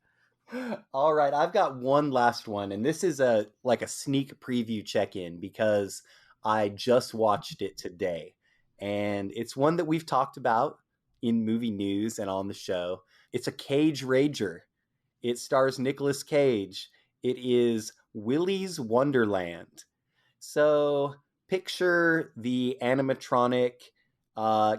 All right, I've got one last one, and this is a sneak preview check-in because I just watched it today. And it's one that we've talked about in movie news and on the show. It's a Cage Rager. It stars Nicolas Cage. It is Willy's Wonderland. So picture the animatronic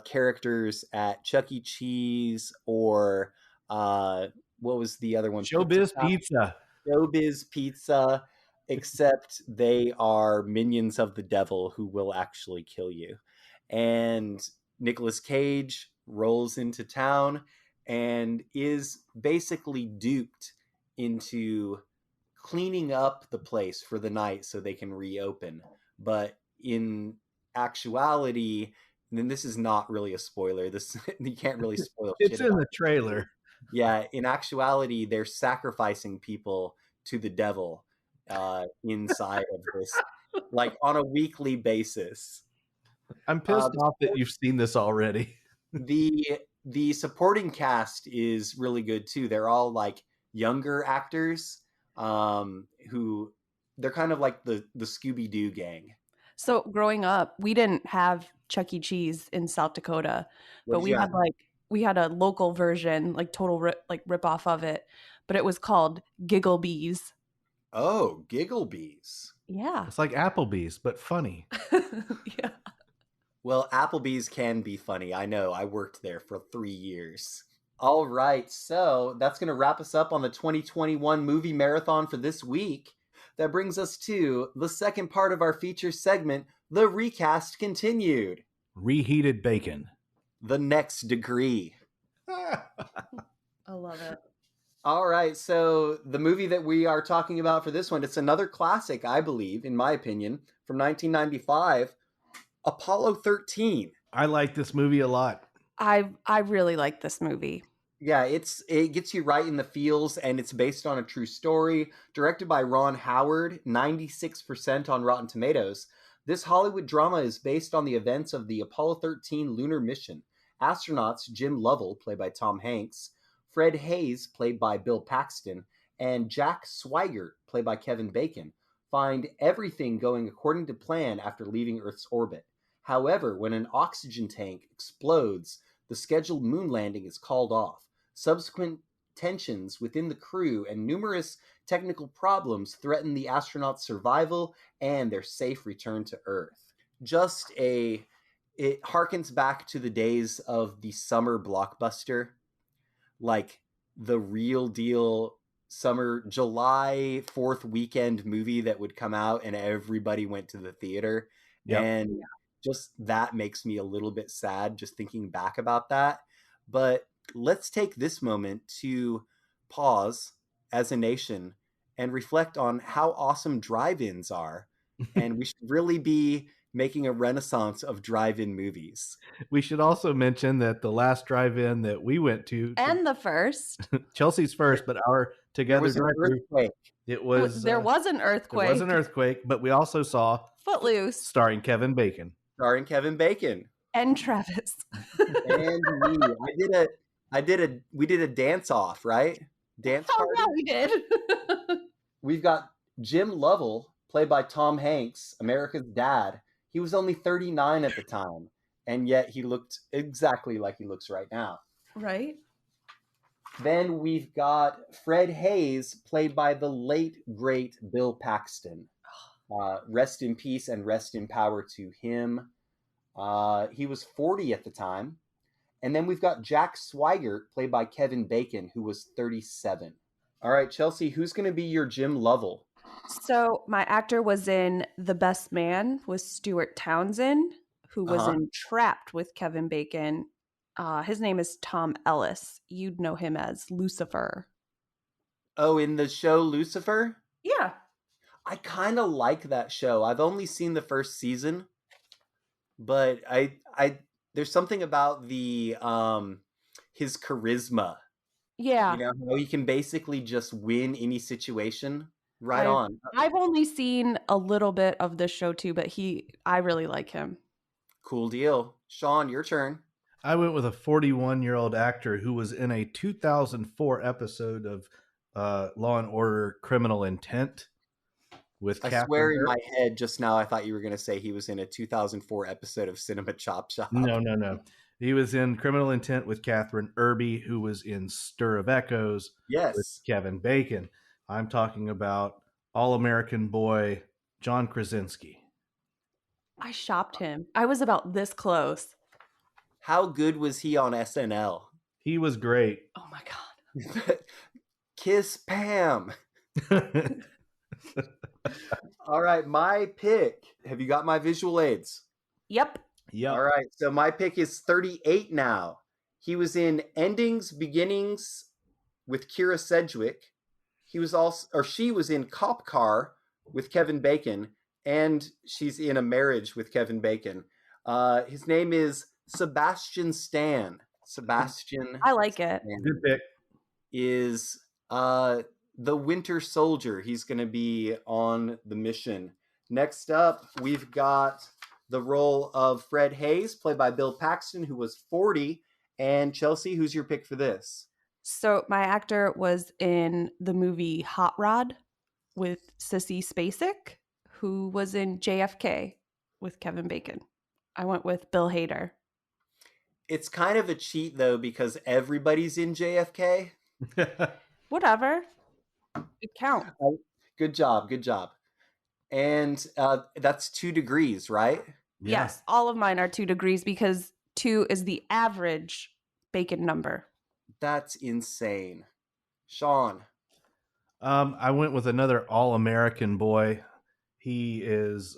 characters at Chuck E. Cheese or what was the other one? Showbiz Pizza. Showbiz Pizza, except they are minions of the devil who will actually kill you. And Nicolas Cage rolls into town and is basically duped into cleaning up the place for the night so they can reopen. But in actuality, and then this is not really a spoiler. This you can't really spoil shit. It's in the trailer. Yeah, in actuality, they're sacrificing people to the devil inside of this, like on a weekly basis. I'm pissed off that you've seen this already. The supporting cast is really good too. They're all like younger actors who they're kind of like the Scooby-Doo gang. So growing up, we didn't have Chuck E. Cheese in South Dakota, but we had a local version, like total rip off of it, but it was called Giggle Bees. Oh, Giggle Bees. Yeah. It's like Applebee's, but funny. Yeah. Well, Applebee's can be funny. I know. I worked there for 3 years. All right. So that's going to wrap us up on the 2021 movie marathon for this week. That brings us to the second part of our feature segment, The Recast Continued. Reheated bacon. The Next Degree. I love it. All right. So the movie that we are talking about for this one, it's another classic, I believe, in my opinion, from 1995. Apollo 13. I like this movie a lot. I really like this movie. Yeah, it gets you right in the feels, and it's based on a true story. Directed by Ron Howard, 96% on Rotten Tomatoes. This Hollywood drama is based on the events of the Apollo 13 lunar mission. Astronauts Jim Lovell, played by Tom Hanks, Fred Hayes, played by Bill Paxton, and Jack Swigert, played by Kevin Bacon, find everything going according to plan after leaving Earth's orbit. However, when an oxygen tank explodes, the scheduled moon landing is called off. Subsequent tensions within the crew and numerous technical problems threaten the astronauts' survival and their safe return to Earth. It harkens back to the days of the summer blockbuster, like the real deal summer, July 4th weekend movie that would come out and everybody went to the theater. Yep. And just that makes me a little bit sad just thinking back about that. But let's take this moment to pause as a nation and reflect on how awesome drive-ins are. And we should really be making a renaissance of drive-in movies. We should also mention that the last drive-in that we went to and the first, Chelsea's first, but our together drive-through. There was an earthquake. There was an earthquake, but we also saw Footloose, starring Kevin Bacon. And Travis. And me. We did a dance off, right? Dance party. Yeah, we did. We've got Jim Lovell, played by Tom Hanks, America's dad. He was only 39 at the time, and yet he looked exactly like he looks right now. Right. Then we've got Fred Hayes, played by the late, great Bill Paxton. Rest in peace and rest in power to him. He was 40 at the time. And then we've got Jack Swigert, played by Kevin Bacon, who was 37. All right, Chelsea, who's going to be your Jim Lovell? So my actor was in The Best Man with Stuart Townsend, who was in Trapped with Kevin Bacon. His name is Tom Ellis. You'd know him as Lucifer. Oh, in the show Lucifer? Yeah. I kind of like that show. I've only seen the first season, but I there's something about the his charisma. Yeah. You know, how he can basically just win any situation. Right I- on. I've only seen a little bit of this show too, but I really like him. Cool deal. Sean, your turn. I went with a 41-year-old actor who was in a 2004 episode of Law and Order: Criminal Intent with I Catherine swear in Earp. my head just now I thought you were going to say he was in a 2004 episode of Cinema Chop Shop. No. He was in Criminal Intent with Catherine Irby, who was in Stir of Echoes with Yes. Kevin Bacon. I'm talking about All-American boy John Krasinski. I shopped him. I was about this close. How good was he on SNL? He was great. Oh my God. Kiss Pam. All right, my pick. Have you got my visual aids? Yep. Yep. All right, so my pick is 38 now. He was in Endings, Beginnings with Kira Sedgwick. He was also, or she was in Cop Car with Kevin Bacon, and she's in A Marriage with Kevin Bacon. His name is Sebastian Stan. Sebastian. I like it. Stan Good pick. is the Winter Soldier. He's going to be on the mission. Next up, we've got the role of Fred Hayes, played by Bill Paxton, who was 40. And Chelsea, who's your pick for this? So my actor was in the movie Hot Rod with Sissy Spacek, who was in JFK with Kevin Bacon. I went with Bill Hader. It's kind of a cheat, though, because everybody's in JFK. Whatever. It counts. Good job. Good job. And that's 2 degrees, right? Yeah. Yes, all of mine are 2 degrees because 2 is the average Bacon number. That's insane. Sean. I went with another All-American boy. He is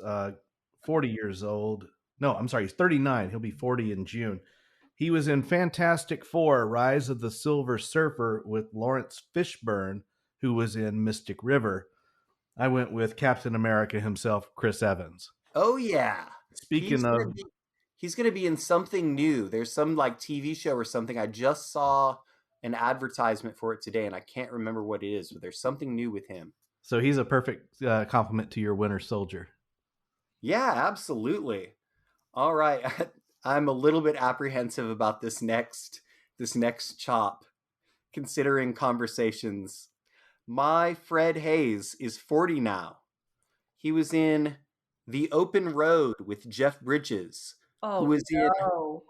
40 years old. No, I'm sorry, he's 39. He'll be 40 in June. He was in Fantastic Four: Rise of the Silver Surfer with Lawrence Fishburne, who was in Mystic River. I went with Captain America himself, Chris Evans. Oh, yeah. Speaking of... He's going to be in something new. There's some like TV show or something. I just saw an advertisement for it today, and I can't remember what it is, but there's something new with him. So he's a perfect complement to your Winter Soldier. Yeah, absolutely. All right. I'm a little bit apprehensive about this next chop, considering conversations. My Fred Hayes is 40 now. He was in The Open Road with Jeff Bridges, who was in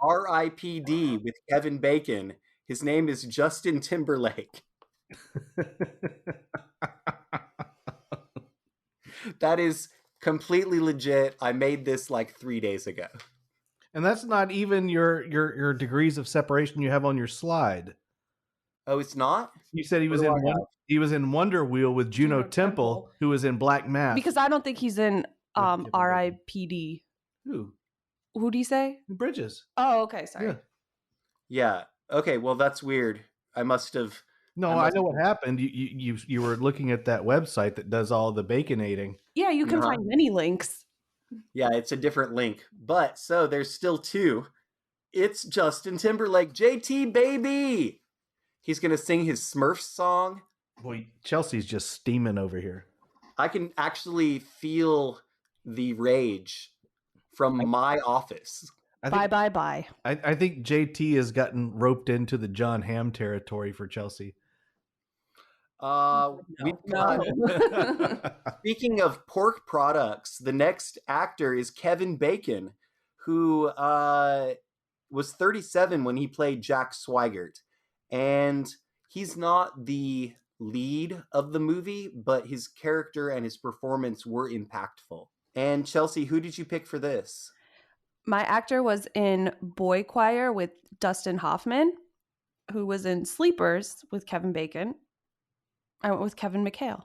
R.I.P.D. with Kevin Bacon. His name is Justin Timberlake. That is completely legit. I made this like 3 days ago. And that's not even your degrees of separation you have on your slide. Oh, it's not? You said he was What do I have? he was in Wonder Wheel with Juno Temple, who was in Black Mass. Because I don't think he's in Kevin Bacon. R.I.P.D. Who do you say? Bridges. Oh, okay. Sorry. Yeah. Yeah. Okay, well, that's weird. I must have... No, I know what happened. You were looking at that website that does all the baconating. Yeah, you can Uh-huh. find many links. Yeah, it's a different link. But, so there's still 2. It's Justin Timberlake. JT, baby! He's going to sing his Smurfs song. Boy, Chelsea's just steaming over here. I can actually feel the rage from my office. Bye. I think JT has gotten roped into the John Hamm territory for Chelsea. We've got, speaking of pork products, the next actor is Kevin Bacon, who was 37 when he played Jack Swigert. And he's not the lead of the movie, but his character and his performance were impactful. And Chelsea, who did you pick for this? My actor was in Boy Choir with Dustin Hoffman, who was in Sleepers with Kevin Bacon. I went with Kevin McHale.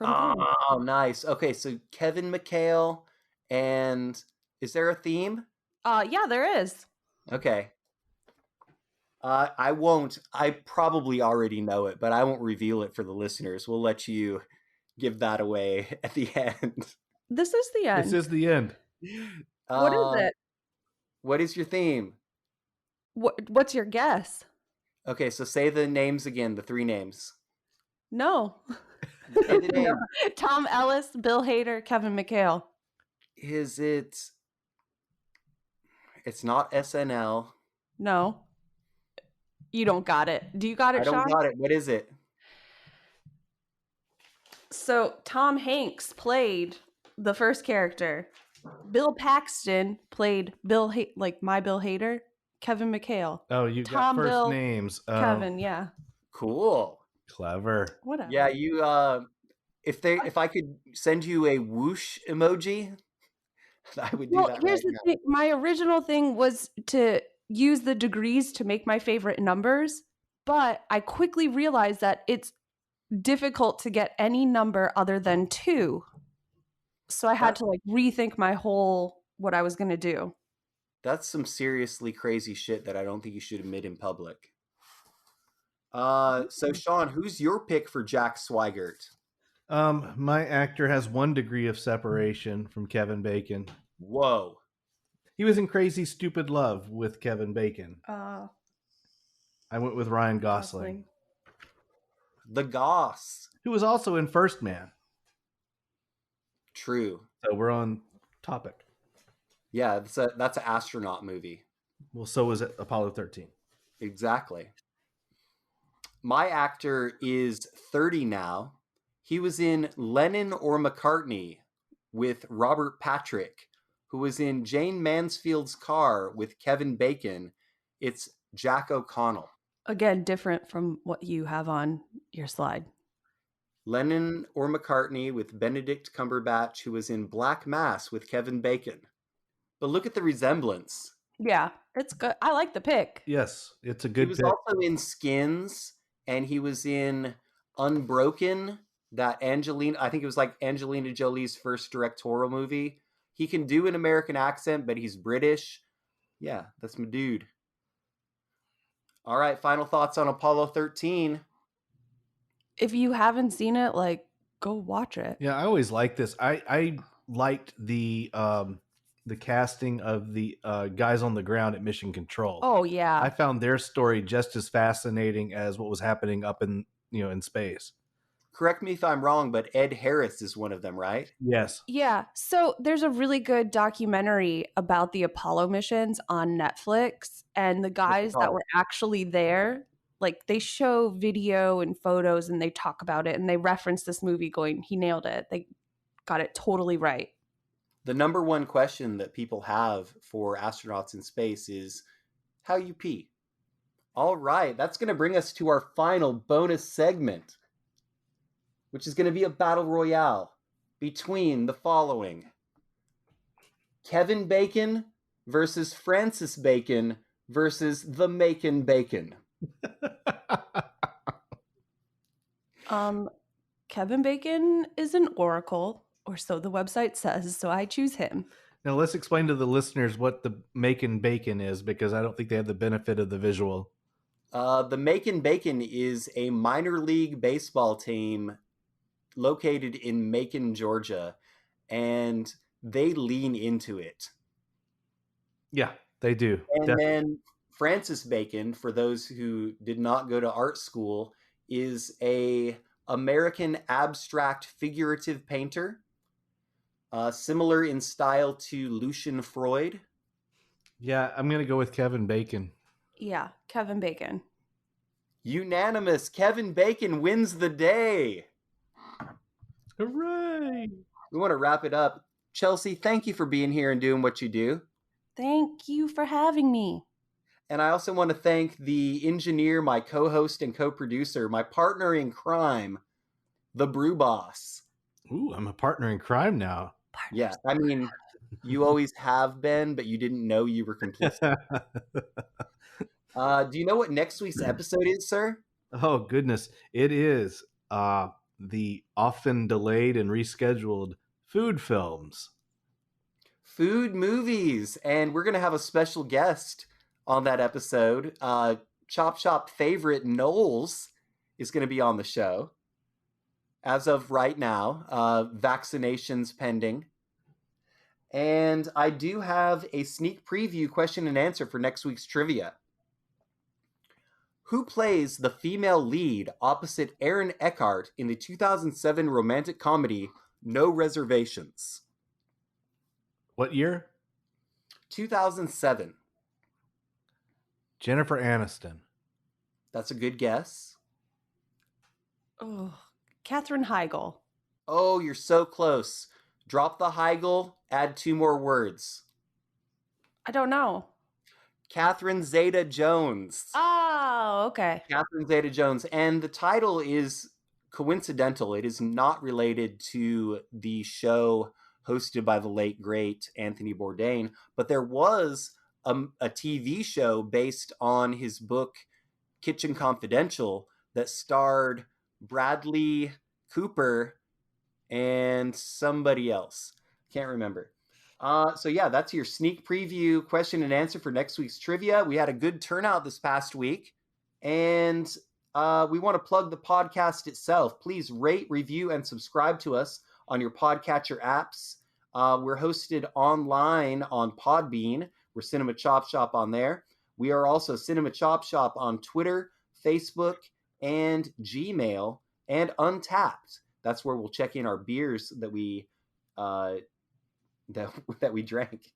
Oh, nice. Okay, so Kevin McHale, and is there a theme? Yeah, there is. Okay. I probably already know it, but I won't reveal it for the listeners. We'll let you give that away at the end. This is the end. This is the end. What is it? What is your theme? What's your guess? Okay, so say the names again, the 3 names. No. Say the name. Tom Ellis, Bill Hader, Kevin McHale. Is it... It's not SNL. No. You don't got it. Do you got it, I don't Sean? got it. What is it? So Tom Hanks played the first character. Bill Paxton played Bill Hader. Kevin McHale. Oh, you Tom, got first Bill, names. Oh, Kevin, yeah. Cool. clever. Whatever. Yeah, you if I could send you a whoosh emoji, I would do Well, that here's right the now. thing. My original thing was to use the degrees to make my favorite numbers, but I quickly realized that it's difficult to get any number other than 2. So I had to rethink what I was going to do. That's some seriously crazy shit that I don't think you should admit in public. So Sean, who's your pick for Jack Swigert? My actor has 1 degree of separation from Kevin Bacon. Whoa. He was in Crazy Stupid Love with Kevin Bacon. I went with Ryan Gosling, The Goss. who was also in First Man. True. So we're on topic. Yeah, that's an astronaut movie. Well, so was it Apollo 13. Exactly. My actor is 30 now. He was in Lennon or McCartney with Robert Patrick, who was in Jane Mansfield's Car with Kevin Bacon. It's Jack O'Connell. Again, different from what you have on your slide. Lennon or McCartney with Benedict Cumberbatch, who was in Black Mass with Kevin Bacon. But look at the resemblance. Yeah, it's good. I like the pick. Yes, it's a He good was pick. also in Skins, and he was in Unbroken, I think it was like Angelina Jolie's first directorial movie. He can do an American accent, but he's British. Yeah, that's my dude. All right, final thoughts on Apollo 13. If you haven't seen it, go watch it. Yeah, I always liked this. I liked the casting of the guys on the ground at Mission Control. Oh yeah. I found their story just as fascinating as what was happening up in space. Correct me if I'm wrong, but Ed Harris is one of them, right? Yes. Yeah. So there's a really good documentary about the Apollo missions on Netflix, and the guys that were actually there, they show video and photos and they talk about it and they reference this movie going, he nailed it. They got it totally right. The number one question that people have for astronauts in space is how you pee. All right, that's going to bring us to our final bonus segment, which is going to be a battle royale between the following: Kevin Bacon versus Francis Bacon versus the Macon Bacon. Kevin Bacon is an oracle, or so the website says, so I choose him. Now let's explain to the listeners what the Macon Bacon is, because I don't think they have the benefit of the visual. The Macon Bacon is a minor league baseball team located in Macon, Georgia, and they lean into it. Yeah, they do. And Definitely. then Francis Bacon, for those who did not go to art school, is a American abstract figurative painter, similar in style to Lucian Freud. Yeah, I'm going to go with Kevin Bacon. Yeah, Kevin Bacon. Unanimous. Kevin Bacon wins the day. Hooray! We want to wrap it up. Chelsea, thank you for being here and doing what you do. Thank you for having me. And I also want to thank the engineer, my co-host and co-producer, my partner in crime, the Brew Boss. Ooh, I'm a partner in crime now. Yeah, I mean, you always have been, but you didn't know you were complicit. Do you know what next week's episode is, sir? Oh, goodness. It is the often delayed and rescheduled food films. Food movies. And we're going to have a special guest on that episode. Chop Shop favorite Knowles is going to be on the show. As of right now, vaccinations pending. And I do have a sneak preview question and answer for next week's trivia. Who plays the female lead opposite Aaron Eckhart in the 2007 romantic comedy No Reservations? What year? 2007. Jennifer Aniston. That's a good guess. Oh, Katherine Heigl. Oh, you're so close. Drop the Heigl, add 2 more words. I don't know. Catherine Zeta-Jones. Oh, okay. Catherine Zeta-Jones. And the title is coincidental. It is not related to the show hosted by the late, great Anthony Bourdain, but there was a TV show based on his book, Kitchen Confidential, that starred Bradley Cooper and somebody else. Can't remember. So yeah, that's your sneak preview question and answer for next week's trivia. We had a good turnout this past week, and we want to plug the podcast itself. Please rate, review, and subscribe to us on your podcatcher apps. We're hosted online on Podbean. We're Cinema Chop Shop on there. We are also Cinema Chop Shop on Twitter, Facebook, and Gmail, and Untapped. That's where we'll check in our beers that we that we drank.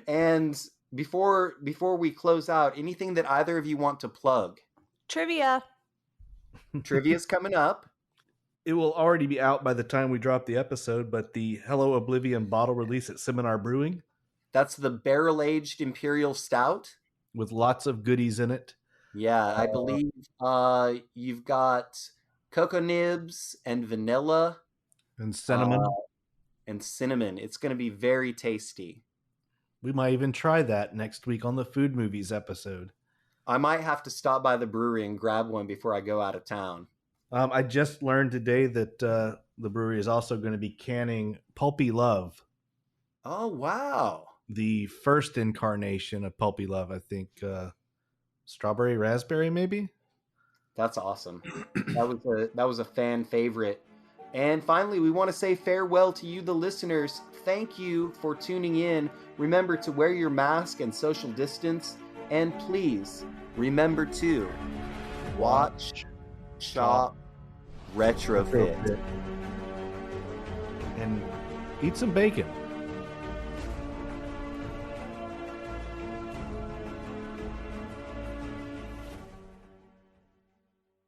And before we close out, anything that either of you want to plug? Trivia. Trivia's coming up. It will already be out by the time we drop the episode, but the Hello Oblivion bottle release at Seminar Brewing. That's the barrel-aged Imperial Stout. With lots of goodies in it. Yeah, I believe you've got cocoa nibs and vanilla. And cinnamon. It's going to be very tasty. We might even try that next week on the Food Movies episode. I might have to stop by the brewery and grab one before I go out of town. I just learned today that the brewery is also going to be canning Pulpy Love. Oh, wow. The first incarnation of Pulpy Love, I think. Strawberry raspberry, maybe? That's awesome. That was a fan favorite. And finally, we want to say farewell to you, the listeners. Thank you for tuning in. Remember to wear your mask and social distance. And please, remember to watch, shop, retrofit. And eat some bacon.